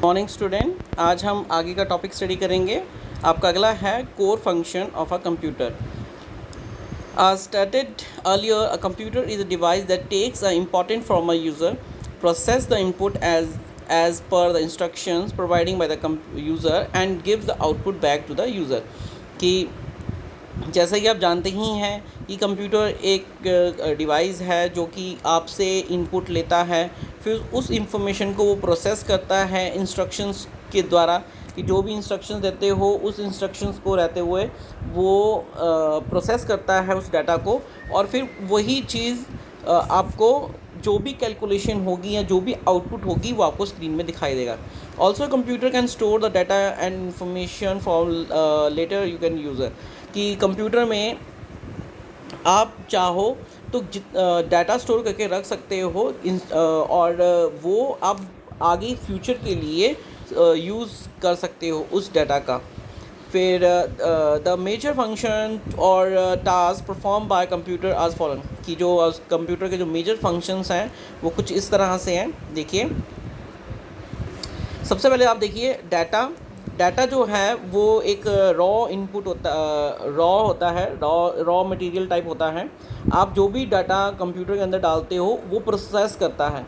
Morning student, आज हम आगे का टॉपिक स्टडी करेंगे। आपका अगला है core function of a computer. As stated earlier, a computer is a device that takes an important from a user, process the input as per the instructions providing by the user and gives the output back to the user। कि जैसा कि आप जानते ही हैं कि computer एक device है जो कि आपसे इनपुट लेता है, फिर उस इंफॉर्मेशन को वो प्रोसेस करता है इंस्ट्रक्शंस के द्वारा, कि जो भी इंस्ट्रक्शंस देते हो उस इंस्ट्रक्शंस को रहते हुए वो प्रोसेस करता है उस डाटा को, और फिर वही चीज़ आपको जो भी कैलकुलेशन होगी या जो भी आउटपुट होगी वो आपको स्क्रीन में दिखाई देगा। Also computer can store the data and information for later you can user, कि कंप्यूटर में आप चाहो तो डाटा स्टोर करके रख सकते हो और वो आप आगे फ्यूचर के लिए यूज़ कर सकते हो उस डाटा का। फिर द मेजर फंक्शन और टास्क परफॉर्म बाय कंप्यूटर आज फॉलोइंग, कि जो कंप्यूटर के जो मेजर फंक्शंस हैं वो कुछ इस तरह से हैं। देखिए, सबसे पहले आप देखिए डाटा जो है वो एक रॉ इनपुट होता है, रॉ मटेरियल टाइप होता है। आप जो भी डाटा कंप्यूटर के अंदर डालते हो वो प्रोसेस करता है।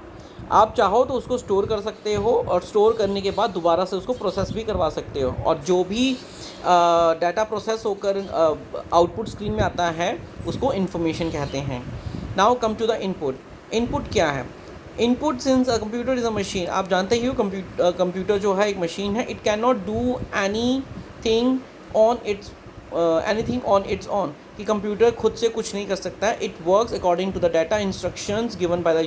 आप चाहो तो उसको स्टोर कर सकते हो और स्टोर करने के बाद दोबारा से उसको प्रोसेस भी करवा सकते हो, और जो भी डाटा प्रोसेस होकर आउटपुट स्क्रीन में आता है उसको इन्फॉर्मेशन कहते हैं। Now come to the input क्या है? Input since a computer is a machine, आप जानते ही हो कंप्यूटर जो है एक मशीन है। It can not do anything on its on, कि कंप्यूटर खुद से कुछ नहीं कर सकता है। It works according to the data instructions given by the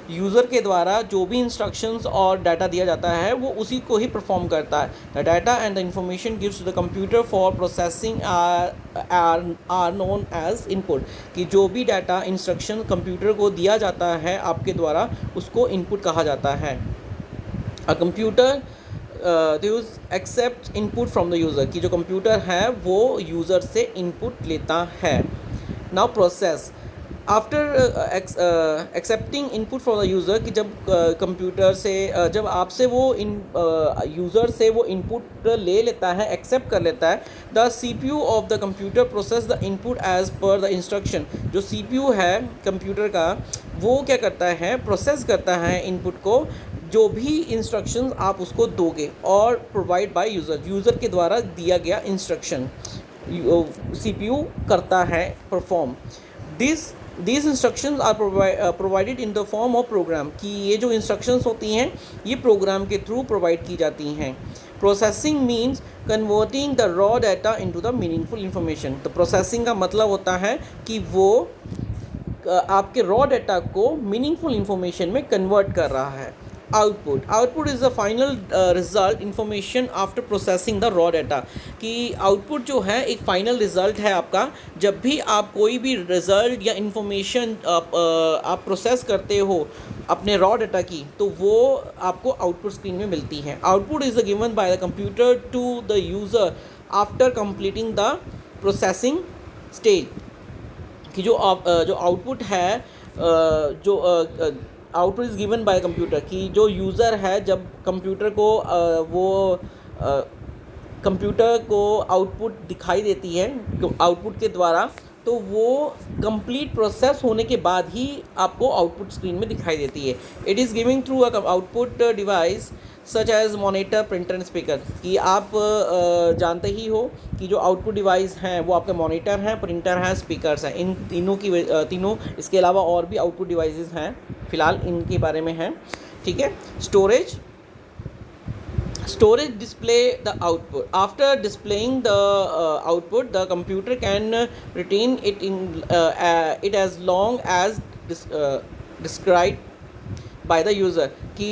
user के द्वारा जो भी इंस्ट्रक्शंस और डाटा दिया जाता है वो उसी को ही परफॉर्म करता है। The data and the information gives to the computer for processing are known as input, कि जो भी डाटा इंस्ट्रक्शन कंप्यूटर को दिया जाता है आपके द्वारा उसको इनपुट कहा जाता है। A computer accept input from the user, कि जो कंप्यूटर है वो यूज़र से इनपुट लेता है। Now process after accepting input from the user, कि जब कंप्यूटर से जब आपसे वो यूज़र से वो इनपुट ले लेता है, एक्सेप्ट कर लेता है, the CPU of the computer process the input as per the instruction. जो CPU है कंप्यूटर का वो क्या करता है, प्रोसेस करता है इनपुट को, जो भी इंस्ट्रक्शंस आप उसको दोगे, और प्रोवाइड बाय यूज़र के द्वारा दिया गया इंस्ट्रक्शन CPU करता है perform. These instructions are provided in the form of program, कि ये जो instructions होती हैं ये प्रोग्राम के थ्रू प्रोवाइड की जाती हैं। Processing means converting the raw data into the meaningful information. तो प्रोसेसिंग का मतलब होता है कि वो आपके रॉ डाटा को मीनिंगफुल इंफॉर्मेशन में कन्वर्ट कर रहा है। Output is the final result information after processing the raw data, कि आउटपुट जो है एक फाइनल रिजल्ट है आपका। जब भी आप कोई भी रिजल्ट या इंफॉर्मेशन आप प्रोसेस करते हो अपने रॉ डाटा की, तो वो आपको आउटपुट स्क्रीन में मिलती है। Output is given by the computer to the user after completing the processing stage, कि जो आउटपुट है जो output is given by computer, कि जो यूज़र है जब कंप्यूटर को कंप्यूटर को आउटपुट दिखाई देती है आउटपुट के द्वारा, तो वो कंप्लीट प्रोसेस होने के बाद ही आपको आउटपुट स्क्रीन में दिखाई देती है। It is giving through a output device such as monitor, printer and speaker, कि आप जानते ही हो कि जो आउटपुट डिवाइस हैं वो आपके मॉनिटर हैं, प्रिंटर हैं, स्पीकर्स हैं। इन तीनों इसके अलावा और भी आउटपुट डिवाइसेस हैं, फ़िलहाल इनके बारे में हैं। ठीक है। Storage display the output. After displaying the output, the computer can retain it as long as described by the user, कि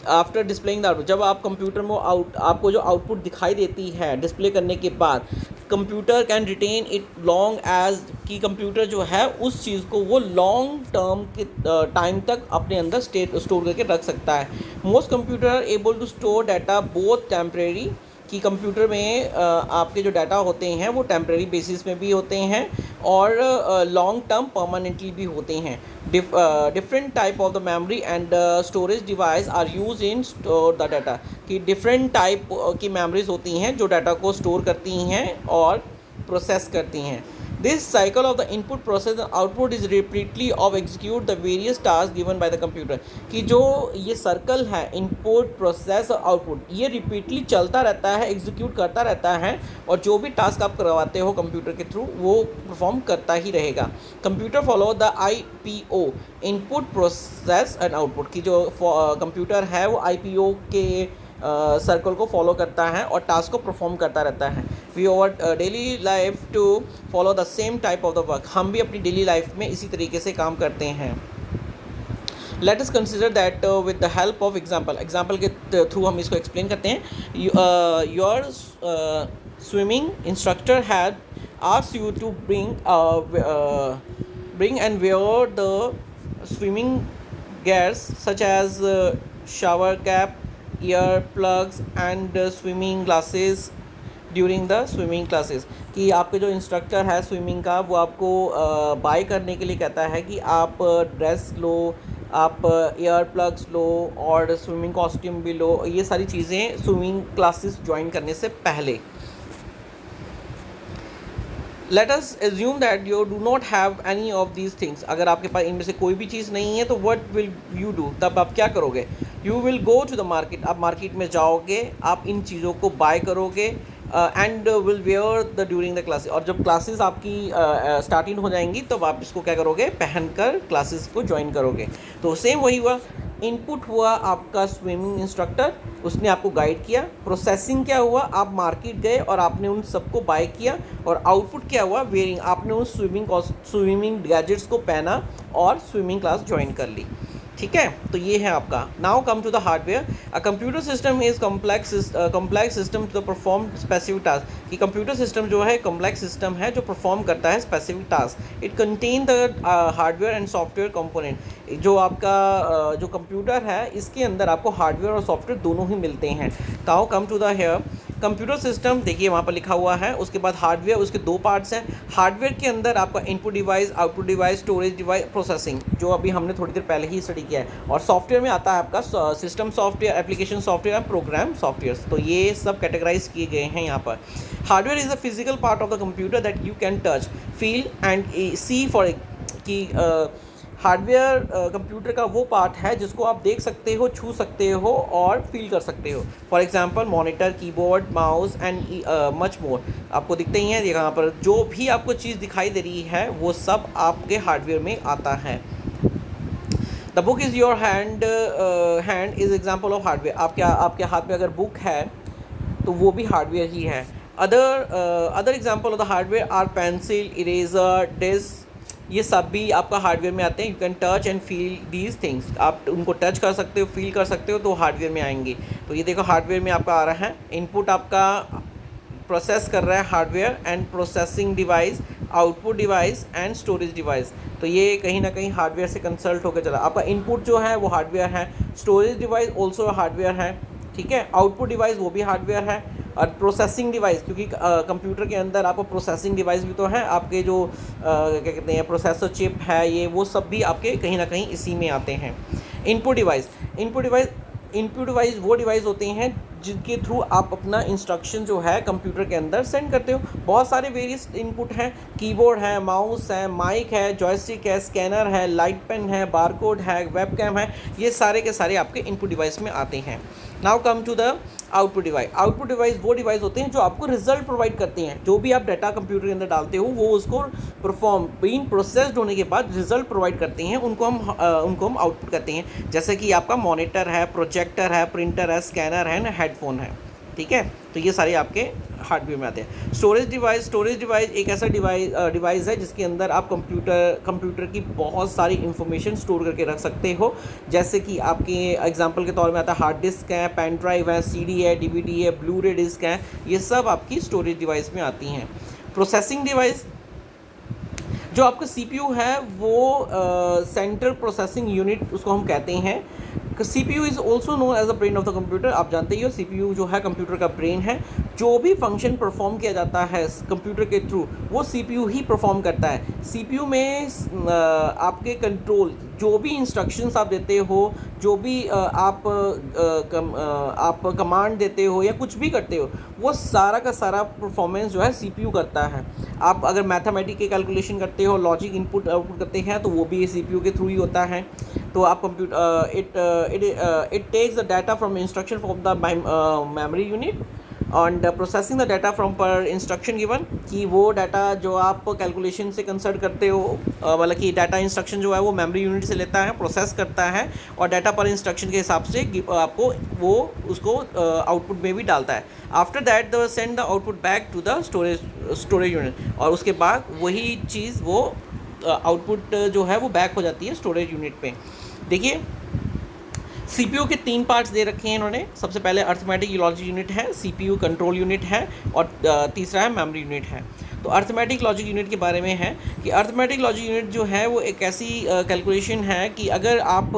आफ्टर डिस्प्लेइंग द आउटपुट, जब आप कंप्यूटर में आपको जो आउटपुट दिखाई देती है डिस्प्ले करने के बाद, computer can retain it long as, कि कंप्यूटर जो है उस चीज़ को वो लॉन्ग टर्म के टाइम तक अपने अंदर स्टोर करके रख सकता है। Most computer are able to store data both temporary, कि कंप्यूटर में आपके जो डाटा होते हैं वो टेम्परेरी बेसिस में भी होते हैं और लॉन्ग टर्म परमानेंटली भी होते हैं। Different type of the memory and storage device are use in store the data, कि डिफरेंट टाइप की मेमोरीज होती हैं जो डाटा को स्टोर करती हैं और प्रोसेस करती हैं। This cycle of the input process and output is repeatedly of execute the various task given by the computer, कि जो ये सर्कल है इनपुट प्रोसेस और आउटपुट, ये रिपीटली चलता रहता है, एग्जीक्यूट करता रहता है, और जो भी टास्क आप करवाते हो कंप्यूटर के थ्रू वो परफॉर्म करता ही रहेगा। Computer follow the IPO, input process and output, की जो कंप्यूटर है वो IPO के सर्कल को फॉलो करता है और टास्क को परफॉर्म करता रहता है। We over daily life to follow the same type of the work, हम भी अपनी डेली लाइफ में इसी तरीके से काम करते हैं। Let us consider that with the help of example के थ्रू हम इसको एक्सप्लेन करते हैं। Your swimming instructor had asked you to bring and wear the swimming gears such as shower cap, ear plugs and swimming glasses during the swimming classes, कि आपके जो instructor है swimming का वो आपको बाय करने के लिए कहता है कि आप ड्रेस लो, आप ईयर प्लग्स लो और स्विमिंग कॉस्ट्यूम भी लो, ये सारी चीज़ें स्विमिंग क्लासेस ज्वाइन करने से पहले। Let us assume that you do not have any of these things, अगर आपके पास इनमें से कोई भी चीज़ नहीं है तो व्हाट विल यू डू, तब आप क्या करोगे? You will go to the market, आप मार्केट में जाओगे, आप इन चीज़ों को बाय करोगे and will wear the during the classes, और जब क्लासेस आपकी स्टार्टिंग हो जाएंगी तब आप इसको क्या करोगे? पहनकर क्लासेस को ज्वाइन करोगे। तो सेम वही हुआ, इनपुट हुआ आपका स्विमिंग इंस्ट्रक्टर, उसने आपको गाइड किया। प्रोसेसिंग क्या हुआ? आप मार्केट गए और आपने उन सबको बाय किया। और आउटपुट क्या हुआ? वेयरिंग, आपने उन स्विमिंग गैजेट्स को पहना और स्विमिंग क्लास ज्वाइन कर ली। ठीक है, तो ये है आपका। Now come to the hardware. A computer system is complex system to perform specific task, कि कंप्यूटर सिस्टम जो है कम्प्लेक्स सिस्टम है जो परफॉर्म करता है specific task. It contain the hardware and software component, जो आपका जो कंप्यूटर है इसके अंदर आपको हार्डवेयर और सॉफ्टवेयर दोनों ही मिलते हैं। Now come to the hair computer system, देखिए वहाँ पर लिखा हुआ है, उसके बाद हार्डवेयर, उसके दो पार्ट्स हैं। हार्डवेयर के अंदर आपका input device, output device, storage device, processing, जो अभी हमने थोड़ी देर पहले ही स्टडी किया है। और सॉफ्टवेयर में आता है आपका सिस्टम सॉफ्टवेयर, एप्लीकेशन सॉफ्टवेयर और प्रोग्राम सॉफ्टवेयर, तो ये सब कैटेगराइज किए गए हैं यहाँ पर। Hardware is a physical part of the computer that you can touch, feel and see for, कि हार्डवेयर कंप्यूटर का वो पार्ट है जिसको आप देख सकते हो, छू सकते हो और फील कर सकते हो। For example monitor, keyboard, mouse and much मोर, आपको दिखते ही हैं यहाँ पर। जो भी आपको चीज़ दिखाई दे रही है वो सब आपके हार्डवेयर में आता है। The book is your hand is example of hardware, आपके हाथ में अगर बुक है तो वो भी हार्डवेयर ही है। Other example of the hardware are pencil, eraser, disk, ये सब भी आपका हार्डवेयर में आते हैं। You can touch and feel these things, आप उनको टच कर सकते हो, फील कर सकते हो, तो हार्डवेयर में आएंगे। तो ये देखो हार्डवेयर में आपका आ रहा है। इनपुट आपका प्रोसेस कर रहा है hardware and processing device, output device and storage device, तो ये कहीं ना कहीं हार्डवेयर से कंसल्ट होकर चला। आपका इनपुट जो है वो हार्डवेयर है, स्टोरेज डिवाइस ऑल्सो हार्डवेयर है, ठीक है, आउटपुट डिवाइस वो भी हार्डवेयर है, और प्रोसेसिंग डिवाइस, क्योंकि कंप्यूटर के अंदर आपको प्रोसेसिंग डिवाइस भी तो है, आपके जो क्या कहते हैं प्रोसेसर चिप है, ये वो सब भी आपके कहीं ना कहीं इसी में आते हैं। इनपुट डिवाइस वो डिवाइस होते हैं जिनके थ्रू आप अपना इंस्ट्रक्शन जो है कंप्यूटर के अंदर सेंड करते हो। बहुत सारे वेरियस इनपुट हैं, कीबोर्ड है, माउस है, माइक है, जॉयस्टिक है, स्कैनर है, लाइट पेन है, बारकोड है, वेबकैम है, ये सारे के सारे आपके इनपुट डिवाइस में आते हैं। Now come to the output device. Output device वो डिवाइस होते हैं जो आपको रिजल्ट प्रोवाइड करते हैं। जो भी आप डाटा कंप्यूटर के अंदर डालते हो वो उसको परफॉर्म बीइंग प्रोसेस्ड होने के बाद रिजल्ट प्रोवाइड करते हैं, उनको हम आउटपुट कहते हैं। जैसे कि आपका मॉनिटर है, प्रोजेक्टर है, प्रिंटर है, स्कैनर है ना, हेडफोन है, ठीक है, तो ये सारे आपके हार्डवेयर में आते हैं। स्टोरेज डिवाइस एक ऐसा डिवाइस है जिसके अंदर आप कंप्यूटर की बहुत सारी इंफॉर्मेशन स्टोर करके रख सकते हो। जैसे कि आपके एग्जांपल के तौर में आता है हार्ड डिस्क है, पेन ड्राइव है, सीडी है, डीवीडी है, ब्लू रे डिस्क है, ये सब आपकी स्टोरेज डिवाइस में आती हैं। प्रोसेसिंग डिवाइस, जो आपका सीपीयू है वो सेंट्रल प्रोसेसिंग यूनिट उसको हम कहते हैं। CPU is also known as the brain of the computer. आप जानते ही हो CPU जो है कंप्यूटर का ब्रेन है। जो भी फंक्शन परफॉर्म किया जाता है कंप्यूटर के थ्रू वो CPU ही परफॉर्म करता है। CPU में आपके कंट्रोल जो भी इंस्ट्रक्शंस आप देते हो, जो भी आप कमांड देते हो या कुछ भी करते हो, वो सारा का सारा परफॉर्मेंस जो है CPU करता है। आप अगर मैथमेटिक के कैलकुलेशन करते हो, लॉजिक इनपुट आउटपुट करते हैं, तो वो भी CPU के थ्रू ही होता है। तो आप computer it takes the data from instruction from the memory unit and processing the data from per instruction given, कि वो डाटा जो आप कैलकुलेशन से कंसर्ट करते हो, मतलब कि डाटा इंस्ट्रक्शन जो है वो मेमोरी यूनिट से लेता है, प्रोसेस करता है और डाटा पर इंस्ट्रक्शन के हिसाब से आपको वो उसको आउटपुट में भी डालता है। After that the send the output back to the storage unit, और उसके बाद वही चीज़ वो आउटपुट जो है वो बैक हो जाती है स्टोरेज यूनिट पे। देखिए CPU के 3 पार्ट्स दे रखे हैं इन्होंने। सबसे पहले अर्थमेटिक लॉजिक यूनिट है, CPU कंट्रोल यूनिट है और तीसरा है मेमोरी यूनिट है। तो अर्थमेटिक लॉजिक यूनिट के बारे में है कि अर्थमेटिक लॉजिक यूनिट जो है वो एक ऐसी कैलकुलेशन है कि अगर आप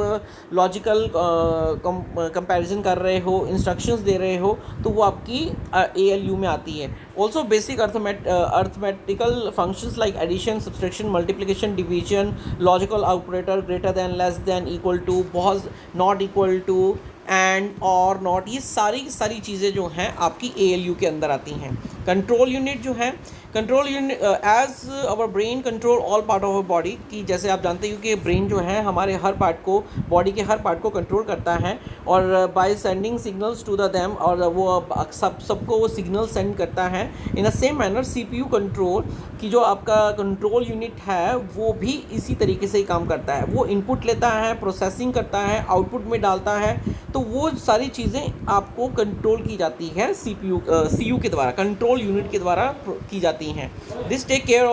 लॉजिकल कंपैरिजन कर रहे हो, इंस्ट्रक्शंस दे रहे हो, तो वो आपकी ALU में आती है। Also basic arithmetical functions like addition, subtraction, multiplication, division, logical operator, greater than, less than, equal to, बहुत, not equal to, and or not, ये सारी चीज़ें जो हैं आपकी ALU के अंदर आती हैं। कंट्रोल यूनिट जो है, control unit as our brain control all part of our body, कि जैसे आप जानते हो कि ब्रेन जो है हमारे हर पार्ट को, बॉडी के हर पार्ट को कंट्रोल करता है, और by sending signals to the them, और वो सबको वो सिग्नल सेंड करता है। In a same manner CPU control की जो आपका कंट्रोल यूनिट है वो भी इसी तरीके से ही काम करता है। वो इनपुट लेता है, प्रोसेसिंग करता है, आउटपुट में डालता है, तो वो सारी चीज़ें आपको कंट्रोल की जाती है CU के द्वारा, कंट्रोल यूनिट के द्वारा की जाती हैं। It take care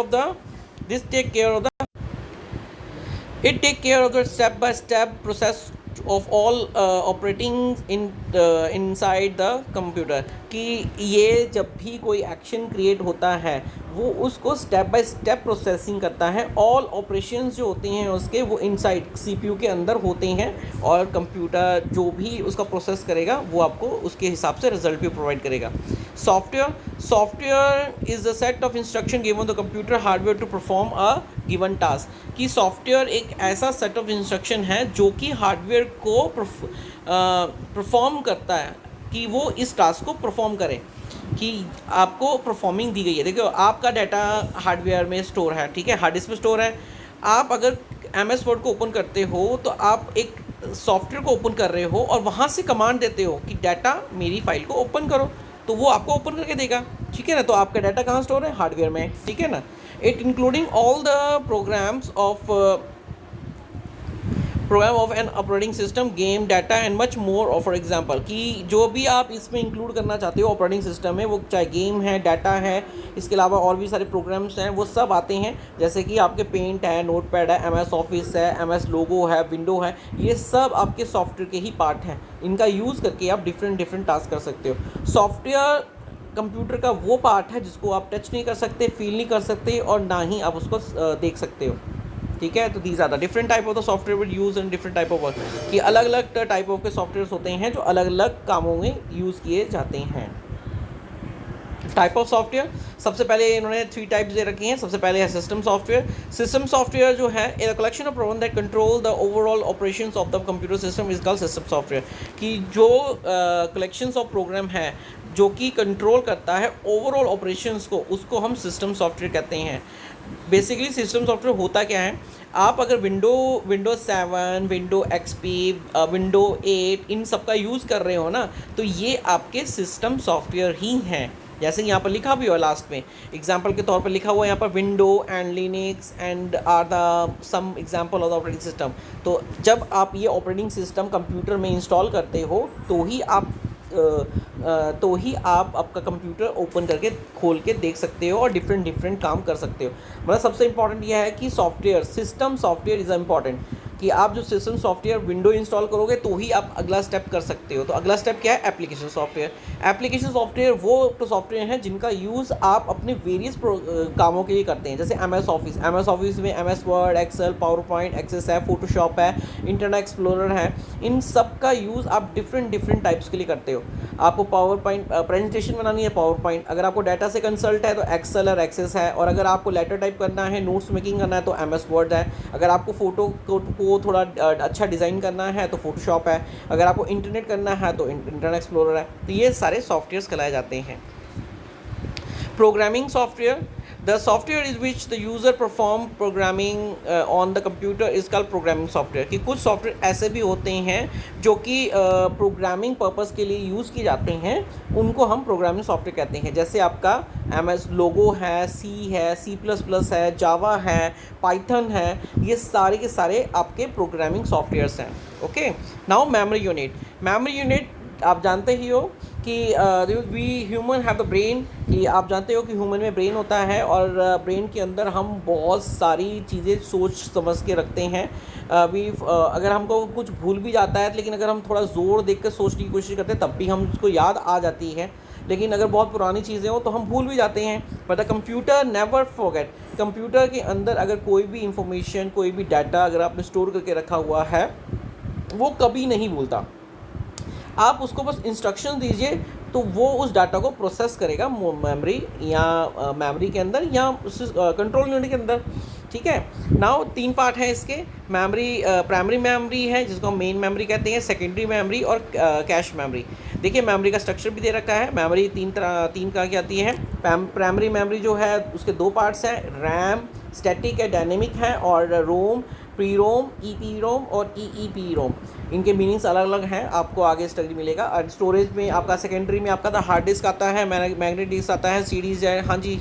of the step by step process of all operating inside the computer, कि ये जब भी कोई एक्शन क्रिएट होता है वो उसको स्टेप बाय स्टेप प्रोसेसिंग करता है। ऑल ऑपरेशंस जो होते हैं उसके वो इनसाइड CPU के अंदर होते हैं, और कंप्यूटर जो भी उसका प्रोसेस करेगा वो आपको उसके हिसाब से रिजल्ट भी प्रोवाइड करेगा। Software is the set of instruction given the computer hardware to perform a given task, कि सॉफ्टवेयर एक ऐसा सेट ऑफ इंस्ट्रक्शन है जो कि हार्डवेयर को परफॉर्म करता है कि वो इस टास्क को परफॉर्म करे, कि आपको परफॉर्मिंग दी गई है। देखो आपका डाटा हार्डवेयर में स्टोर है, ठीक है, हार्ड डिस्क में स्टोर है। आप अगर MS वर्ड को ओपन करते हो तो आप एक सॉफ्टवेयर को ओपन कर रहे हो और वहाँ से कमांड देते हो कि डाटा मेरी फाइल को ओपन करो, तो वो आपको ओपन करके देगा, ठीक है ना। तो आपका डाटा कहाँ स्टोर है? हार्डवेयर में, ठीक है ना। It including all the program of an operating system, game, data and much more. और फॉर एग्जांपल, कि जो भी आप इसमें इंक्लूड करना चाहते हो ऑपरेटिंग सिस्टम में, वो चाहे गेम है, डाटा है, इसके अलावा और भी सारे प्रोग्राम्स हैं, वो सब आते हैं। जैसे कि आपके पेंट है, नोटपैड है, MS ऑफिस है, MS लोगो है, विंडो है, ये सब आपके सॉफ्टवेयर के ही पार्ट हैं। इनका यूज़ करके आप डिफरेंट टास्क कर सकते हो। सॉफ्टवेयर कंप्यूटर का वो पार्ट है जिसको आप टच नहीं कर सकते, फील नहीं कर सकते, और ना ही आप उसको देख सकते हो, ठीक है। तो these are the different type of the software will use in different type of work, कि अलग अलग टाइप ऑफ के सॉफ्टवेयर होते हैं जो अलग अलग कामों में यूज़ किए जाते हैं। टाइप ऑफ सॉफ्टवेयर, सबसे पहले इन्होंने 3 टाइप्स दे रखे हैं। सबसे पहले है सिस्टम सॉफ्टवेयर। सिस्टम सॉफ्टवेयर जो है a collection of program that control the overall operations of the computer system is called system software, कि जो कलेक्शंस ऑफ प्रोग्राम है जो कि कंट्रोल करता है ओवरऑल ऑपरेशंस को, उसको हम सिस्टम सॉफ्टवेयर कहते हैं। बेसिकली सिस्टम सॉफ्टवेयर होता क्या है, आप अगर विंडो 7, विंडो XP, विंडो 8 इन सब का यूज़ कर रहे हो ना, तो ये आपके सिस्टम सॉफ्टवेयर ही हैं। जैसे यहाँ पर लिखा भी हुआ लास्ट में, एग्जाम्पल के तौर पर लिखा हुआ है यहाँ पर window and Linux and are the some example of the operating system. तो जब आप ये ऑपरेटिंग सिस्टम कंप्यूटर में इंस्टॉल करते हो तो ही आप आपका कंप्यूटर ओपन करके खोल के देख सकते हो और डिफरेंट काम कर सकते हो। मतलब सबसे इम्पॉर्टेंट यह है कि software, system software is important. कि आप जो सिस्टम सॉफ्टवेयर विंडो इंस्टॉल करोगे तो ही आप अगला स्टेप कर सकते हो। तो अगला स्टेप क्या है? Application software. एप्लीकेशन सॉफ्टवेयर वो तो सॉफ्टवेयर हैं जिनका यूज़ आप अपने वेरियस कामों के लिए करते हैं, जैसे एम एस ऑफिस में M S Word, Excel, PowerPoint, Access है, फोटोशॉप है, इंटरनेट एक्सप्लोरर है। इन सब का यूज़ आप डिफरेंट टाइप्स के लिए करते हो। आपको पावर पॉइंट प्रेजेंटेशन बनानी है, पावर पॉइंट। अगर आपको डाटा से कंसल्ट है तो एक्सेल और एक्सेस है। और अगर आपको लेटर टाइप करना है, नोट्स मेकिंग करना है तो एम एस वर्ड है। अगर आपको फ़ोटो को थोड़ा अच्छा डिज़ाइन करना है तो फोटोशॉप है। अगर आपको इंटरनेट करना है तो इंटरनेट एक्सप्लोरर है। तो ये सारे सॉफ्टवेयर्स कहलाए जाते हैं। Programming software, the software is which the user perform programming on the computer is called programming software. कि कुछ सॉफ्टवेयर ऐसे भी होते हैं जो कि प्रोग्रामिंग पर्पस के लिए यूज़ किए जाते हैं, उनको हम प्रोग्रामिंग सॉफ्टवेयर कहते हैं। जैसे आपका MS लोगो है, सी है, C++ है, जावा है, पाइथन है, ये सारे के सारे आपके प्रोग्रामिंग सॉफ्टवेयर्स हैं। ओके, नाउ मेमोरी यूनिट आप जानते ही हो कि we human have the brain, कि आप जानते हो कि ह्यूमन में ब्रेन होता है और ब्रेन के अंदर हम बहुत सारी चीज़ें सोच समझ के रखते हैं। अगर हमको कुछ भूल भी जाता है, लेकिन अगर हम थोड़ा ज़ोर देख कर सोचने की कोशिश करते हैं तब भी हमको याद आ जाती है। लेकिन अगर बहुत पुरानी चीज़ें हो तो हम भूल भी जाते हैं। But the computer never forget. Computer के अंदर अगर कोई भी इंफॉर्मेशन, कोई भी डाटा अगर आपने स्टोर करके रखा हुआ है, वो कभी नहीं भूलता। आप उसको बस इंस्ट्रक्शन दीजिए तो वो उस डाटा को प्रोसेस करेगा मेमोरी या मेमोरी के अंदर या उस कंट्रोल यूनिट के अंदर। ठीक है, नाउ 3 पार्ट है इसके। मेमोरी, प्राइमरी मेमोरी है जिसको हम मेन मेमोरी कहते हैं, सेकेंडरी मेमोरी और कैश मेमोरी। देखिए मेमोरी का स्ट्रक्चर भी दे रखा है। मेमोरी तीन कहाँ की आती है। प्राइमरी मेमोरी जो है उसके 2 पार्ट्स हैं, रैम स्टैटिक है, डायनेमिक है, और रोम, प्री रोम, ई रोम और ई रोम। इनके मीनिंग्स अलग अलग हैं, आपको आगे स्टडी मिलेगा। और स्टोरेज में आपका सेकेंडरी में आपका हार्ड डिस्क आता है, मैग्नेटिक डिस्क आता है, सीडीज़ है, हाँ जी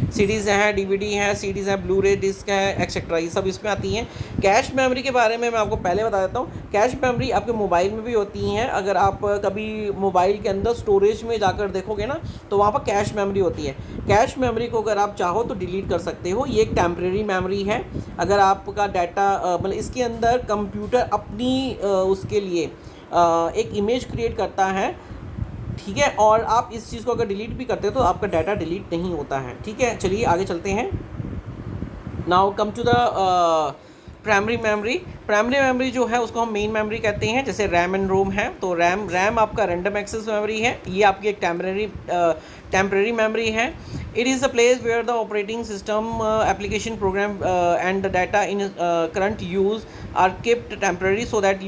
सीडीज़ हैं, डीवीडी है, सीडीज़ हैं, ब्लू रे डिस्क है, एक्सेट्रा, ये सब इसमें आती हैं। कैश मेमोरी के बारे में मैं आपको पहले बता देता हूँ। कैश मेमोरी आपके मोबाइल में भी होती हैं। अगर आप कभी मोबाइल के अंदर स्टोरेज में जाकर देखोगे ना तो वहाँ पर कैश मेमोरी होती है। कैश मेमोरी को अगर आप चाहो तो डिलीट कर सकते हो। ये एक टेम्प्रेरी मेमोरी है। अगर आपका डाटा मतलब इसके अंदर कंप्यूटर अपनी उसके लिए एक इमेज क्रिएट करता है, ठीक है, और आप इस चीज़ को अगर डिलीट भी करते हो तो आपका डाटा डिलीट नहीं होता है। ठीक है, चलिए आगे चलते हैं। Now come to the primary memory जो है उसको हम मेन मेमोरी कहते हैं। जैसे रैम एंड रोम है, तो रैम आपका रैंडम एक्सेस मेमोरी है, ये आपकी एक टेम्परेरी मेमोरी है। It is the place where the operating system application program and the data in current use are kept temporary so that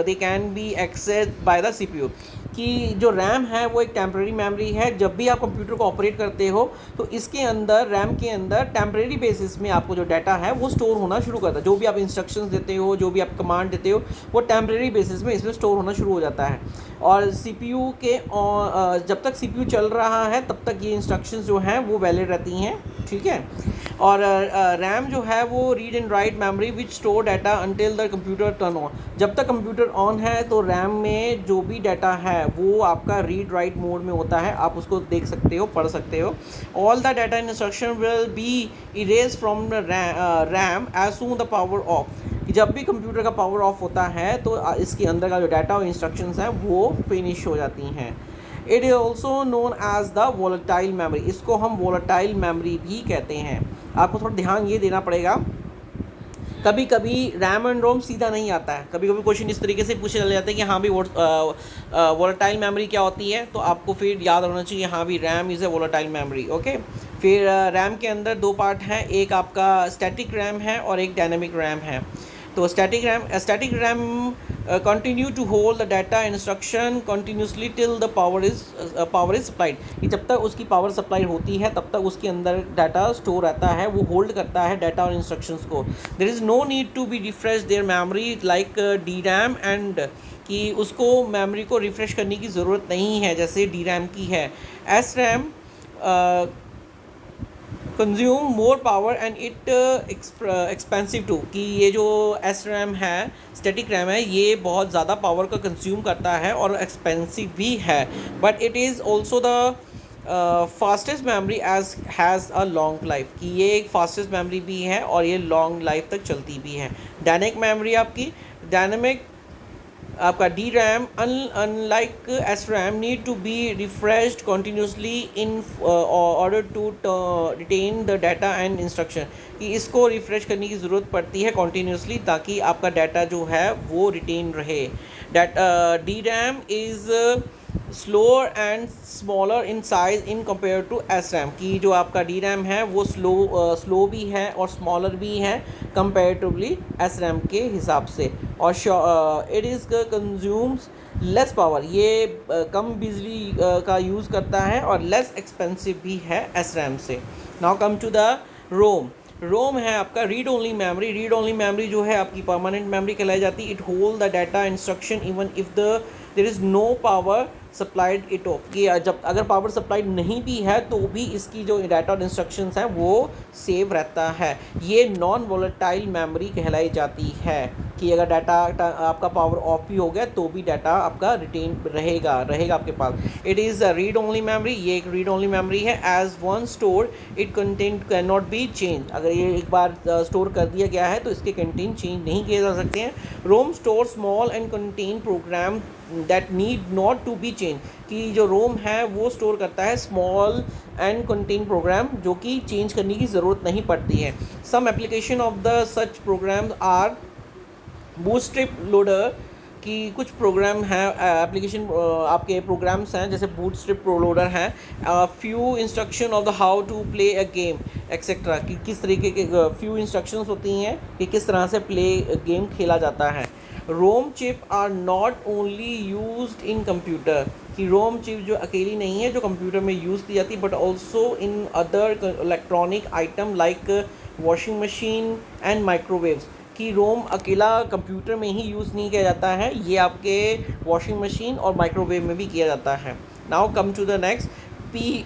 they can be accessed by the CPU। कि जो RAM है वो एक temporary memory है। जब भी आप computer को ऑपरेट करते हो तो इसके अंदर, रैम के अंदर टेम्प्रेरी बेसिस में आपको जो डाटा है वो स्टोर होना शुरू करता है। जो भी आप इंस्ट्रक्शंस देते हो, जो भी आप कमांड देते हो, वो टेम्प्रेरी बेसिस में इसमें स्टोर होना शुरू हो जाता है। और CPU के जब तक CPU चल रहा है तब तक ये इंस्ट्रक्शंस जो हैं वो वैलिड रहती हैं। ठीक है, और रैम जो है वो read and write memory which store data until the computer turn on. जब तक कंप्यूटर ऑन है तो रैम में जो भी डाटा है वो आपका रीड राइट मोड में होता है, आप उसको देख सकते हो, पढ़ सकते हो। All the data in instruction will be erase from RAM as soon the power off. जब भी कंप्यूटर का पावर ऑफ होता है तो इसके अंदर का जो डाटा और इंस्ट्रक्शंस हैं वो फिनिश हो जाती हैं। It is also known as the volatile memory. इसको हम वोलेटाइल मेमोरी भी कहते हैं। आपको थोड़ा ध्यान ये देना पड़ेगा, कभी कभी रैम एंड रोम सीधा नहीं आता है। कभी कभी क्वेश्चन इस तरीके से पूछे चले जाते हैं कि हाँ भी वोलेटाइल मेमोरी क्या होती है, तो आपको फिर याद होना चाहिए हाँ भी RAM is a volatile memory. Okay, फिर रैम के अंदर 2 पार्ट हैं, एक आपका स्टैटिक रैम है और एक डायनेमिक रैम है। तो static RAM continue to hold the data instruction continuously till the power is supplied. कि जब तक उसकी पावर सप्लाई होती है तब तक उसके अंदर डाटा स्टोर रहता है, वो होल्ड करता है डाटा और इंस्ट्रक्शंस को। There is no need to be refresh their memory like D RAM and, कि उसको मेमोरी को रिफ़्रेश करने की ज़रूरत नहीं है जैसे डी रैम की है। S RAM consume more power and it expensive too. कि ये जो एस रैम है, स्टैटिक रैम है, ये बहुत ज़्यादा पावर का कंज्यूम करता है और एक्सपेंसिव भी है। But it is also the fastest memory as has a long life, कि ये एक फास्टेस्ट मेमोरी भी है और ये लॉन्ग लाइफ तक चलती भी है। डायनेमिक मेमोरी आपकी, डायनेमिक आपका D RAM unlike S RAM need to be refreshed continuously in order to retain the data and instruction, कि इसको रिफ़्रेश करने की ज़रूरत पड़ती है कॉन्टीन्यूसली ताकि आपका डाटा जो है वो रिटेन रहे। D RAM is slower and smaller in size in compare to S RAM, की जो आपका डी रैम है वो स्लो भी है और स्मॉलर भी है कंपेरेटिवली एस रैम के हिसाब से। और it is consumes less power, ये कम बिजली का यूज़ करता है और लेस एक्सपेंसिव भी है एस रैम से। Now come to the ROM. ROM है आपका read only memory. Read only memory जो है आपकी परमानेंट मेमोरी कहलाई जाती है। It hold the data instruction even if there is no power supplied it off, कि जब अगर पावर सप्लाइड नहीं भी है तो भी इसकी जो डाटा और इंस्ट्रक्शंस हैं वो सेव रहता है। ये नॉन वोलेटाइल मेमोरी कहलाई जाती है, कि अगर डाटा आपका पावर ऑफ भी हो गया तो भी डाटा आपका रिटेन रहेगा आपके पास। It is a read only memory, ये एक रीड ओनली मेमोरी है। As one store it content can not be change, अगर ये एक बार स्टोर कर दिया गया है तो इसके कंटेंट चेंज नहीं किए जा सकते हैं। ROM store small and contain program that need not to be change, कि जो रोम है वो स्टोर करता है स्मॉल एंड कंटेन प्रोग्राम जो कि चेंज करने की ज़रूरत नहीं पड़ती है। Some application of the such programs are bootstrap loader, कि कुछ प्रोग्राम हैं एप्लीकेशन आपके प्रोग्राम्स हैं जैसे बूटस्ट्रैप प्रो लोडर हैं। Few instruction of the how to play a game etcetera, कि किस तरीके के फ्यू इंस्ट्रक्शंस होती हैं कि किस तरह से प्ले गेम खेला जाता है। ROM chip are not only used in computer, कि रोम चिप जो अकेली नहीं है जो कंप्यूटर में यूज़ की जाती है, but also in other electronic item like washing machine and microwaves, कि रोम अकेला कंप्यूटर में ही यूज़ नहीं किया जाता है, ये आपके वॉशिंग मशीन और माइक्रोवेव में भी किया जाता है। Now come to the next,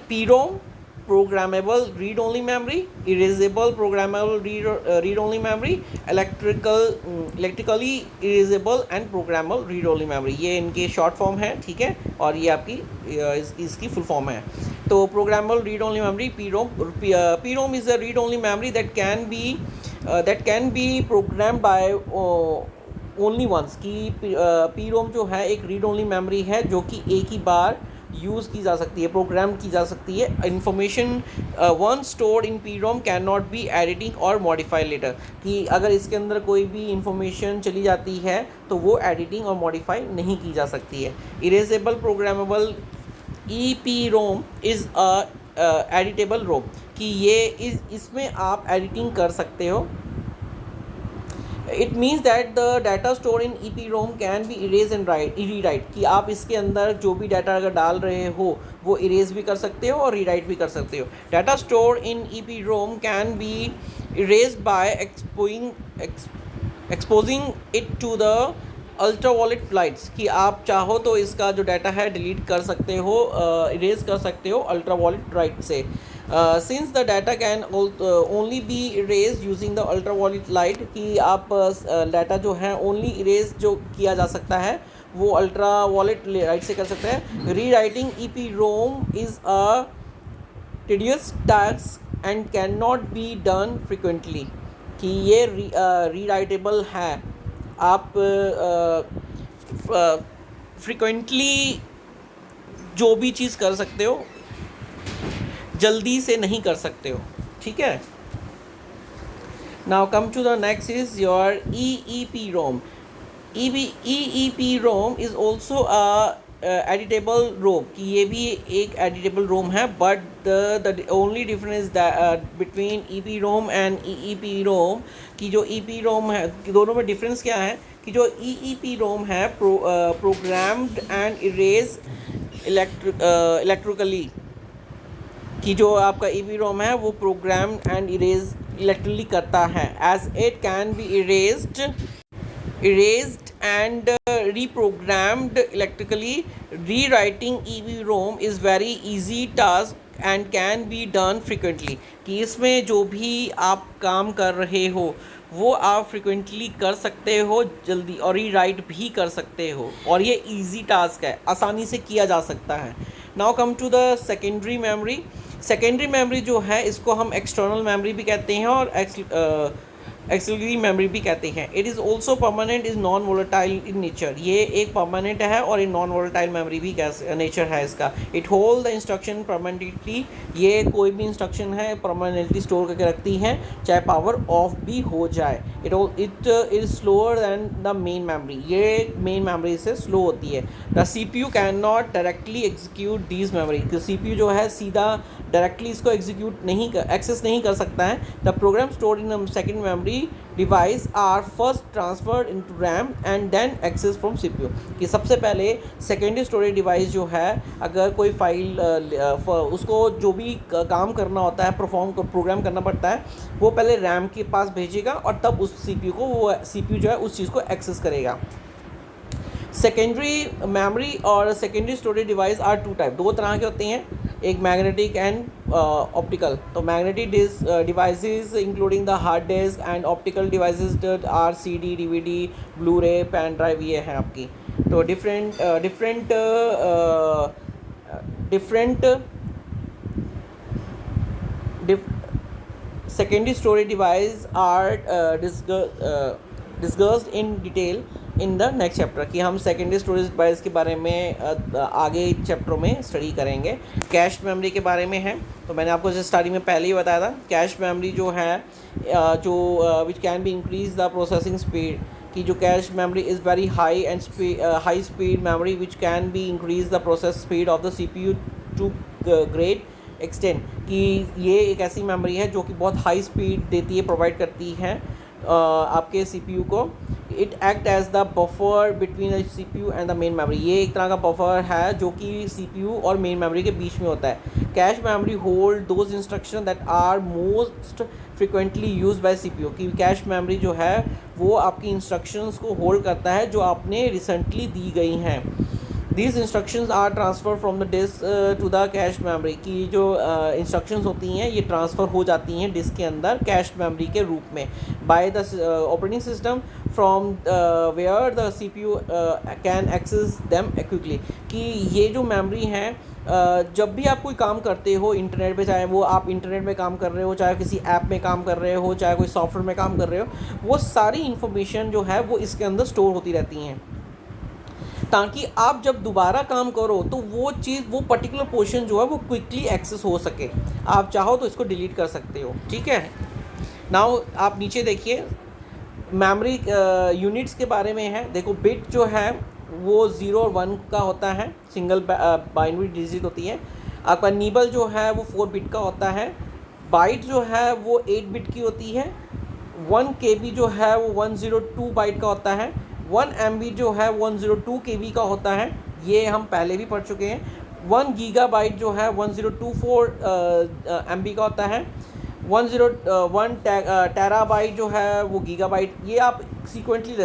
P ROM programmable read only memory, erasable programmable read only memory, electrically erasable and programmable read only memory, ये इनके शॉर्ट फॉर्म है, ठीक है, और ये आपकी इसकी फुल फॉर्म है। तो programmable read only memory P ROM is a read only memory that can be program by only once, की पी रोम जो है एक रीड ओनली मेमोरी है जो कि एक ही बार यूज़ की जा सकती है, प्रोग्राम की जा सकती है। Information one stored in P ROM can not B editing और मॉडिफाई लेटर, कि अगर इसके अंदर कोई भी इंफॉर्मेशन चली जाती है तो वो एडिटिंग और मॉडिफाई नहीं की जा सकती है। Erasable programmable E P ROM is a editable ROM, कि ये इसमें आप एडिटिंग कर सकते हो। It means that the data store in E P ROM can be erase and rewrite, कि आप इसके अंदर जो भी डाटा अगर डाल रहे हो वो इरेज भी कर सकते हो और रीराइट भी कर सकते हो। Data store in E P ROM can be erase by exposing it to the ultraviolet lights, कि आप चाहो तो इसका जो डाटा है डिलीट कर सकते हो, इरेज कर सकते हो अल्ट्रावायलेट लाइट से। Since the data can only be erase using the ultraviolet light, कि आप डाटा जो है ओनली इरेज जो किया जा सकता है वो अल्ट्रावायलेट लाइट से कर सकते हैं। री writing E P ROM is a tedious task and can not be done frequently, कि ये रीराइटेबल है, आप फ्रिक्वेंटली जो भी चीज़ कर सकते हो जल्दी से नहीं कर सकते हो, ठीक है। Now come to the next is your EEP ROM. EEP ROM is also a editable ROM, कि ये भी एक एडिटेबल रोम है, but the only difference between EP ROM and EEP ROM, कि जो EP रोम है कि दोनों में डिफरेंस क्या है, कि जो EEP रोम है प्रोग्राम्ड एंड इरेज इलेक्ट्रिकली, कि जो आपका EEP रोम है वो प्रोग्राम एंड इरेज इलेक्ट्रिकली करता है। As it can be erased and reprogrammed electrically, rewriting EEPROM is very easy task and can be done frequently, कि इसमें जो भी आप काम कर रहे हो वो आप फ्रिक्वेंटली कर सकते हो जल्दी, और रीराइट भी कर सकते हो, और ये इजी टास्क है, आसानी से किया जा सकता है। Now come to the secondary memory. Secondary memory जो है इसको हम एक्सटर्नल मेमोरी भी कहते हैं और एक्सिलरी मेमोरी भी कहते हैं। It is also permanent, is non volatile in nature. ये एक परमानेंट है और ये नॉन वोलेटाइल मेमोरी भी नेचर है इसका। It hold the instruction permanently, ये कोई भी इंस्ट्रक्शन है परमानेंटली स्टोर करके रखती है चाहे पावर ऑफ भी हो जाए। It is slower then the main memory, ये मेन मेमोरी से स्लो होती है। The CPU can not directly execute these memory, तो CPU जो है सीधा डायरेक्टली इसको एक्सेस नहीं कर सकता है। The program stored in second memory device are first transferred into RAM and then access from CPU। कि सबसे पहले सेकेंडरी स्टोरेज डिवाइस जो है अगर कोई फाइल उसको जो भी काम करना होता है प्रोग्राम करना पड़ता है वो पहले रैम के पास भेजेगा और तब उस CPU को वो CPU जो है उस चीज़ को एक्सेस करेगा। सेकेंडरी मेमोरी और secondary storage device are two type, दो तरह के होते हैं, एक मैग्नेटिक एंड ऑप्टिकल। तो magnetic devices including the hard disk and optical devices are CD, DVD, blu ray, pen drive, ये हैं आपकी। तो different secondary storage device are discussed in detail in the next chapter. कि हम secondary storage device के बारे में आगे चैप्टरों में स्टडी करेंगे। कैश मेमोरी के बारे में है, तो मैंने आपको जैसे स्टार्टिंग में पहले ही बताया था कैश मेमोरी जो है जो which can be increase the processing speed, कि जो cache memory is very high and high speed memory which can be increase the process speed of the CPU to great extent. कि ये एक ऐसी memory है जो कि बहुत हाई स्पीड देती है, प्रोवाइड करती है आपके CPU को। It act as the buffer between the CPU and the main memory, ये एक तरह का बफर है जो कि CPU और मेन मेमोरी के बीच में होता है। Cache memory hold those instruction that are most frequently use by CPU। कि कैश मेमोरी जो है वो आपकी इंस्ट्रक्शंस को होल्ड करता है जो आपने रिसेंटली दी गई हैं। These instructions are transferred from the disk to the cache memory। की जो instructions होती हैं ये ट्रांसफ़र हो जाती हैं डिस्क के अंदर कैश मेमोरी के रूप में by the operating system from where the CPU can access them quickly। कि ये जो मेमोरी हैं जब भी आप कोई काम करते हो इंटरनेट पे, चाहे वो आप इंटरनेट में काम कर रहे हो, चाहे किसी ऐप में काम कर रहे हो, चाहे कोई सॉफ्टवेयर में काम कर रहे हो, वो सारी इन्फॉर्मेशन जो है वो इसके अंदर स्टोर होती रहती हैं ताकि आप जब दोबारा काम करो तो वो चीज़, वो पर्टिकुलर पोर्शन जो है वो क्विकली एक्सेस हो सके। आप चाहो तो इसको डिलीट कर सकते हो, ठीक है। नाउ आप नीचे देखिए मेमोरी यूनिट्स के बारे में है। देखो बिट जो है वो 0 और 1 का होता है, सिंगल बाइनरी डिजिट होती है। आपका निबल जो है वो 4 बिट का होता है। बाइट जो है वो 8 बिट की होती है। 1 KB जो है वो 102 बाइट का होता है। 1 MB जो है 102 KB का होता है, ये हम पहले भी पढ़ चुके हैं। 1 गीगाबाइट जो है 1024 MB का होता है। 1 टेराबाइट जो है वो गीगाबाइट, ये आप सीक्वेंटली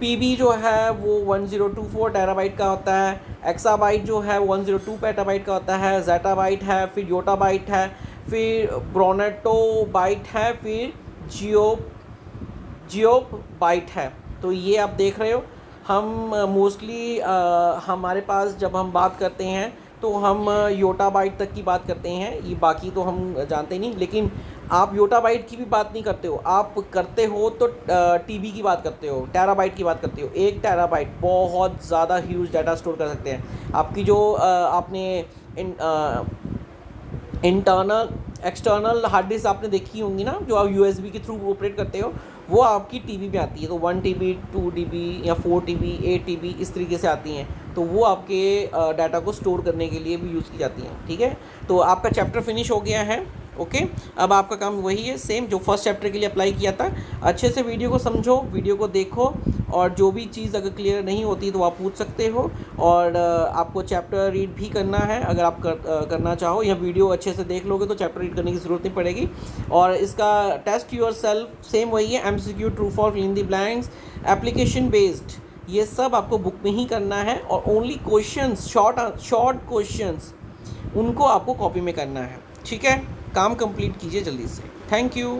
PB जो है वो 1024 टेराबाइट का होता है। एक्साबाइट जो है 102 पेटाबाइट का होता है। ज़ेटाबाइट है, फिर योटाबाइट है, फिर ब्रोनेटोबाइट है, फिर जियोबाइट है। तो ये आप देख रहे हो, हम मोस्टली हमारे पास जब हम बात करते हैं तो हम योटाबाइट तक की बात करते हैं, ये बाकी तो हम जानते नहीं। लेकिन आप योटाबाइट की भी बात नहीं करते हो, आप करते हो तो TB की बात करते हो, टेराबाइट की बात करते हो। 1 टेराबाइट बहुत ज़्यादा ह्यूज डाटा स्टोर कर सकते हैं। आपकी जो आपने इंटरनल एक्सटर्नल हार्ड डिस्क आपने देखी होंगी ना, जो आप USB के थ्रू ऑपरेट करते हो, वो आपकी TB में आती है। तो 1 TB, 2 TB या 4 TB, 8 TB इस तरीके से आती हैं। तो वो आपके डाटा को स्टोर करने के लिए भी यूज़ की जाती हैं, ठीक है। तो आपका चैप्टर फिनिश हो गया है, ओके। अब आपका काम वही है सेम जो फर्स्ट चैप्टर के लिए अप्लाई किया था। अच्छे से वीडियो को समझो, वीडियो को देखो, और जो भी चीज़ अगर क्लियर नहीं होती तो आप पूछ सकते हो। और आपको चैप्टर रीड भी करना है अगर आप करना चाहो, या वीडियो अच्छे से देख लोगे तो चैप्टर रीड करने की ज़रूरत नहीं पड़ेगी। और इसका टेस्ट योर सेल्फ सेम वही है, MCQ, true for, fill in the blanks, application based, ये सब आपको बुक में ही करना है। और ओनली क्वेश्चंस, शॉर्ट क्वेश्चंस, उनको आपको कॉपी में करना है, ठीक है। काम कंप्लीट कीजिए जल्दी से। Thank you.